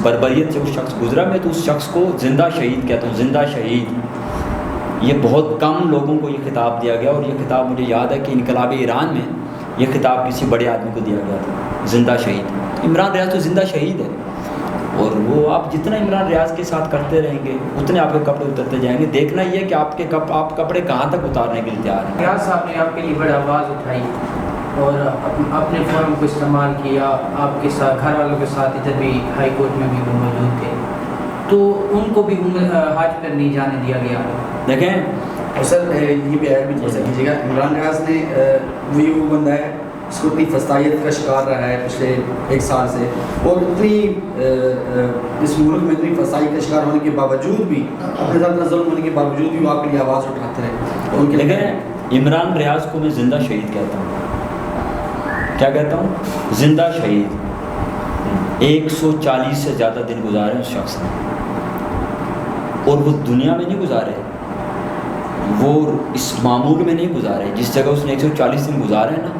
بربریت سے وہ شخص گزرا، میں تو اس شخص کو زندہ شہید کہتا ہوں، زندہ شہید۔ یہ بہت کم لوگوں کو یہ خطاب دیا گیا، اور یہ خطاب مجھے یاد ہے کہ انقلاب ایران میں یہ خطاب کسی بڑے آدمی کو دیا گیا تھا، زندہ شہید۔ عمران ریاض تو زندہ شہید ہے، اور وہ آپ جتنا عمران ریاض کے ساتھ کرتے رہیں گے اتنے آپ کے کپڑے اترتے جائیں گے۔ دیکھنا یہ ہے کہ آپ کپڑے کہاں تک اتارنے کے لیے تیار ہیں۔ ریاض صاحب نے آپ کے لیے بڑی آواز اٹھائی اور اپنے فورم کو استعمال کیا، آپ کے ساتھ گھر والوں کے ساتھ ادھر بھی ہائی کورٹ میں بھی وہ موجود تھے، تو ان کو بھی حاج پر نہیں جانے دیا گیا۔ دیکھیں سر یہ بھی ایڈ بھی تھوڑا سا کیجیے گا، عمران ریاض نے وہ بندہ ہے اس کو اتنی فسطائیت کا شکار رہا ہے پچھلے 1 سال سے، اور اتنی اس ملک میں اتنی فسائی کا شکار ہونے کے باوجود بھی، اپنے ساتھ ظلم ہونے کے باوجود بھی وہ آپ کے لیے آواز اٹھاتے رہے۔ اور ان کے لیکن عمران ریاض کو میں زندہ شہید کہتا ہوں۔ کیا کہتا ہوں؟ زندہ شہید۔ 140 سے زیادہ دن گزارے اس شخص نے، اور وہ دنیا میں نہیں گزارے، وہ اس معمول میں نہیں گزارے۔ جس جگہ اس نے 140 دن گزارے ہیں نا،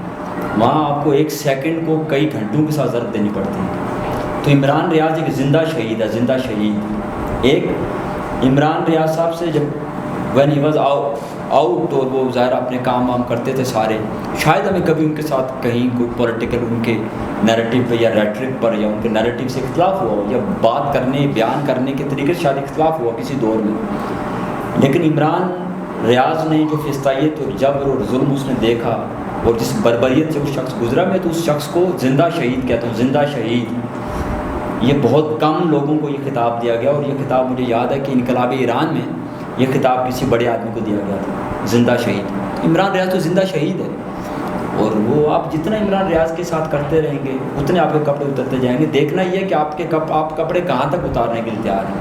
وہاں آپ کو 1 سیکنڈ کو کئی گھنٹوں کے ساتھ ضرب دینی پڑتی ہے۔ تو عمران ریاض ایک زندہ شہید ہے، زندہ شہید۔ ایک عمران ریاض صاحب سے جب وین ہی واز آؤٹ، اور وہ ظاہر اپنے کام وام کرتے تھے سارے، شاید ہمیں کبھی ان کے ساتھ کہیں کوئی پولیٹیکل ان کے نیریٹو پہ یا ریٹرک پر یا ان کے نیریٹو سے اختلاف ہوا ہو، یا بات کرنے بیان کرنے کے طریقے سے شاید اختلاف ہوا کسی دور میں، لیکن عمران ریاض نے جو فسطائیت اور جبر اور ظلم اس نے دیکھا، اور جس بربریت سے وہ شخص گزرا، میں تو اس شخص کو زندہ شہید کہتا ہوں، زندہ شہید۔ یہ بہت کم لوگوں کو یہ خطاب دیا گیا، اور یہ خطاب مجھے یاد ہے کہ انقلاب ایران میں یہ خطاب کسی بڑے آدمی کو دیا گیا تھا، زندہ شہید۔ عمران ریاض تو زندہ شہید ہے، اور وہ آپ جتنا عمران ریاض کے ساتھ کرتے رہیں گے اتنے آپ کے کپڑے اترتے جائیں گے۔ دیکھنا یہ ہے کہ آپ کپڑے کہاں تک اتارنے کے لیے تیار ہیں۔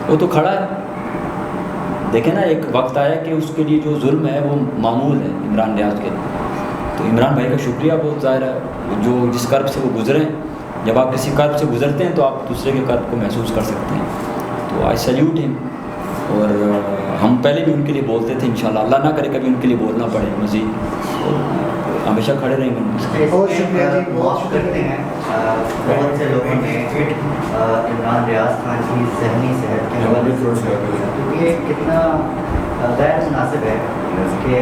وہ تو کھڑا ہے، دیکھیں نا، ایک وقت آیا کہ اس کے لیے جو ظلم ہے وہ معمول ہے عمران ریاض کے لیے۔ تو عمران بھائی کا شکریہ بہت ظاہر ہے، جو جس کرب سے وہ گزرے ہیں۔ جب آپ کسی کرب سے گزرتے ہیں تو آپ دوسرے کے کرب کو محسوس کر سکتے ہیں۔ تو آئی سیلیوٹ ہم، اور ہم پہلے بھی ان کے لیے بولتے تھے، انشاءاللہ اللہ نہ کرے کبھی ان کے لیے بولنا پڑے مزید، ہمیشہ کھڑے رہیں گے۔ بہت شکریہ جی، معاف کرتے ہیں بہت سے لوگوں نے عمران ریاض خان کی ذہنی صحت کے حوالے سے، کیونکہ یہ کتنا غیر مناسب ہے کہ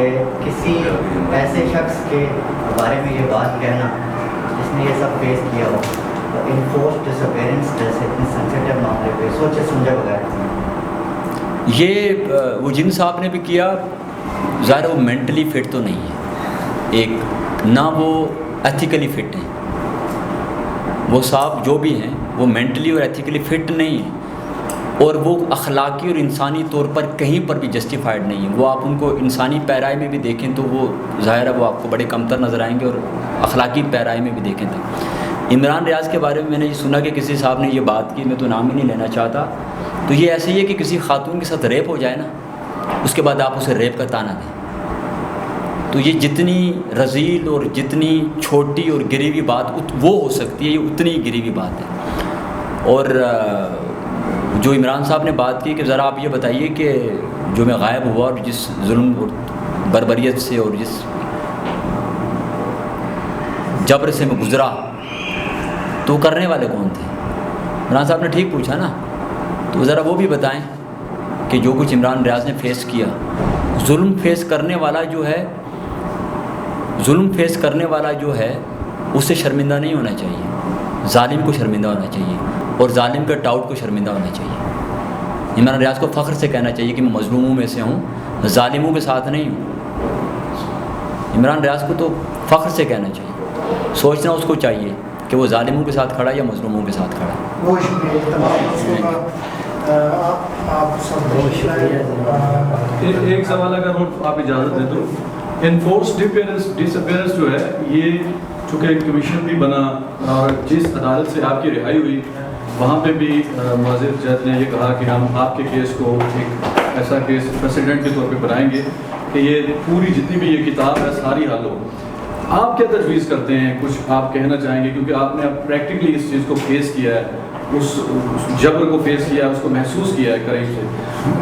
کسی ایسے شخص کے بارے میں یہ بات کہنا جس نے یہ سب فیس کیا ہو، انفورس ڈس اپیرنس جیسے اتنے سینسیٹیو معاملے پہ سوچے سمجھے بغیر۔ یہ وہ جن صاحب نے بھی کیا، ظاہر وہ مینٹلی فٹ تو نہیں ہے، ایک نہ وہ ایتھیکلی فٹ ہیں، وہ صاحب جو بھی ہیں وہ مینٹلی اور ایتھیکلی فٹ نہیں ہیں، اور وہ اخلاقی اور انسانی طور پر کہیں پر بھی جسٹیفائڈ نہیں ہیں۔ وہ آپ ان کو انسانی پیرائی میں بھی دیکھیں تو وہ ظاہر ہے وہ آپ کو بڑے کمتر نظر آئیں گے، اور اخلاقی پیرائی میں بھی دیکھیں تو۔ عمران ریاض کے بارے میں میں نے یہ سنا کہ کسی صاحب نے یہ بات کی، میں تو نام ہی نہیں لینا چاہتا، تو یہ ایسے ہی ہے کہ کسی خاتون کے ساتھ ریپ ہو جائے نا، اس کے بعد آپ اسے ریپ کا تانا دیں، تو یہ جتنی رذیل اور جتنی چھوٹی اور گریوی بات وہ ہو سکتی ہے، یہ اتنی گریوی بات ہے۔ اور جو عمران صاحب نے بات کی کہ ذرا آپ یہ بتائیے کہ جو میں غائب ہوا اور جس ظلم اور بربریت سے اور جس جبر سے میں گزرا، تو کرنے والے کون تھے؟ عمران صاحب نے ٹھیک پوچھا نا، تو ذرا وہ بھی بتائیں کہ جو کچھ عمران ریاض نے فیس کیا، ظلم فیس کرنے والا جو ہے اس سے شرمندہ نہیں ہونا چاہیے، ظالم کو شرمندہ ہونا چاہیے، اور ظالم کے ٹاؤٹ کو شرمندہ ہونا چاہیے۔ عمران ریاض کو فخر سے کہنا چاہیے کہ میں مظلوموں میں سے ہوں، ظالموں کے ساتھ نہیں ہوں۔ عمران ریاض کو تو فخر سے کہنا چاہیے، سوچنا اس کو چاہیے کہ وہ ظالموں کے ساتھ کھڑا یا مظلوموں کے ساتھ کھڑا۔ بہت شکریہ آپ سب۔ ایک سوال اگر آپ اجازت دیں تو، انفورس ڈس اپیئرنس جو ہے یہ چونکہ ایک کمیشن بھی بنا، اور جس عدالت سے آپ کی رہائی ہوئی وہاں پہ بھی معزز جج نے یہ کہا کہ ہم آپ کے کیس کو ایک ایسا کیس پریسیڈنٹ کے طور پہ بنائیں گے کہ یہ پوری جتنی بھی یہ کتاب ہے ساری حل ہو۔ آپ کیا تجویز کرتے ہیں، کچھ آپ کہنا چاہیں گے، کیونکہ آپ نے اب پریکٹیکلی اس چیز کو فیس کیا ہے، اس جبر کو فیس کیا ہے، اس کو محسوس کیا ہے قریب سے،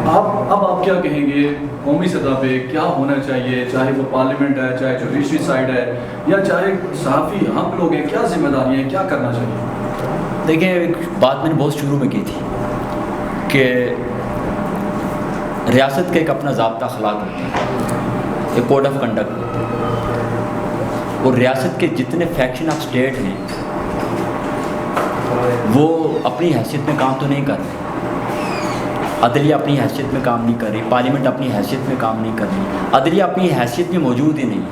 اب آپ کیا کہیں گے قومی سطح پہ کیا ہونا چاہیے، چاہے وہ پارلیمنٹ ہے، چاہے جوڈیشری سائڈ ہے، یا چاہے صحافی ہم لوگ ہیں، کیا ذمہ داریاں ہیں، کیا کرنا چاہیے؟ دیکھیں ایک بات میں نے بہت شروع میں کی تھی کہ ریاست کا ایک اپنا ضابطہ اخلاق ہوتا ہے، ایک کوڈ آف کنڈکٹ ہوتا ہے، اور ریاست کے جتنے فیکشن آف اسٹیٹ ہیں وہ اپنی حیثیت میں کام تو نہیں کر رہے، عدلیہ اپنی حیثیت میں کام نہیں کر رہی، پارلیمنٹ اپنی حیثیت میں کام نہیں کر رہی، عدلیہ اپنی حیثیت میں موجود ہی نہیں ہے۔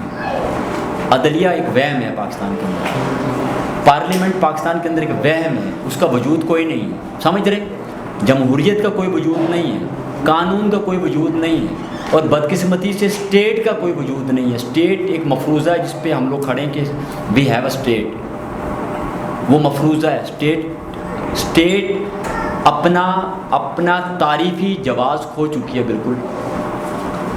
عدلیہ ایک وہم ہے پاکستان کے اندر، پارلیمنٹ پاکستان کے اندر ایک وہم ہے، اس کا وجود کوئی نہیں ہے، سمجھ رہے؟ جمہوریت کا کوئی وجود نہیں ہے، قانون کا کوئی وجود نہیں ہے، اور بدقسمتی سے اسٹیٹ کا کوئی وجود نہیں ہے۔ اسٹیٹ ایک مفروضہ ہے جس پہ ہم لوگ کھڑے ہیں کہ وی ہیو اے اسٹیٹ، وہ مفروضہ ہے۔ اسٹیٹ اپنا تعریفی جواز کھو چکی ہے، بالکل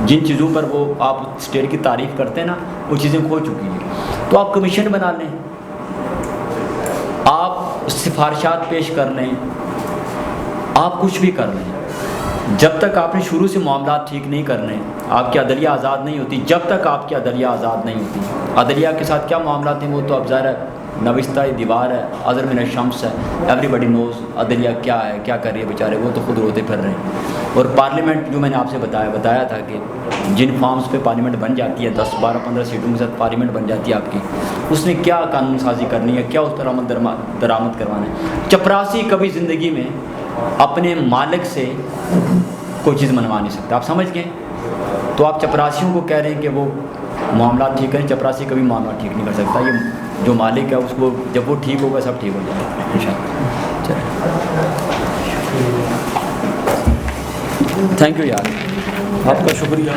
جن چیزوں پر وہ آپ اسٹیٹ کی تعریف کرتے ہیں نا وہ چیزیں کھو چکی ہیں۔ تو آپ کمیشن بنا لیں، آپ سفارشات پیش کر لیں، آپ کچھ بھی کر لیں، جب تک آپ نے شروع سے معاملات ٹھیک نہیں کرنے آپ کی عدلیہ آزاد نہیں ہوتی۔ جب تک آپ کی عدلیہ آزاد نہیں ہوتی، عدلیہ کے ساتھ کیا معاملات ہیں وہ تو اب ظاہر ہے، نوشتہ دیوار ہے، اظہر من الشمس ہے، ایوری بڈی نوز عدلیہ کیا ہے، کیا کر رہی ہے بیچارے، وہ تو خود روتے پھر رہے ہیں۔ اور پارلیمنٹ جو میں نے آپ سے بتایا تھا کہ جن فارمز پہ پارلیمنٹ بن جاتی ہے 10 12 15 سیٹوں کے ساتھ پارلیمنٹ بن جاتی ہے آپ کی، اس نے کیا قانون سازی کرنی ہے، کیا اس پر عمل درآمد کروانا ہے۔ چپراسی کبھی زندگی میں اپنے مالک سے کوئی چیز منوا نہیں سکتا، آپ سمجھ گئے؟ تو آپ چپراسیوں کو کہہ رہے ہیں کہ وہ معاملات ٹھیک کریں، چپراسی کبھی معاملات ٹھیک نہیں کر سکتا۔ یہ جو مالک ہے اس کو جب وہ ٹھیک ہوگا سب ٹھیک ہو جائے گا انشاءاللہ۔ چلیں، تھینک یو یار، آپ کا شکریہ۔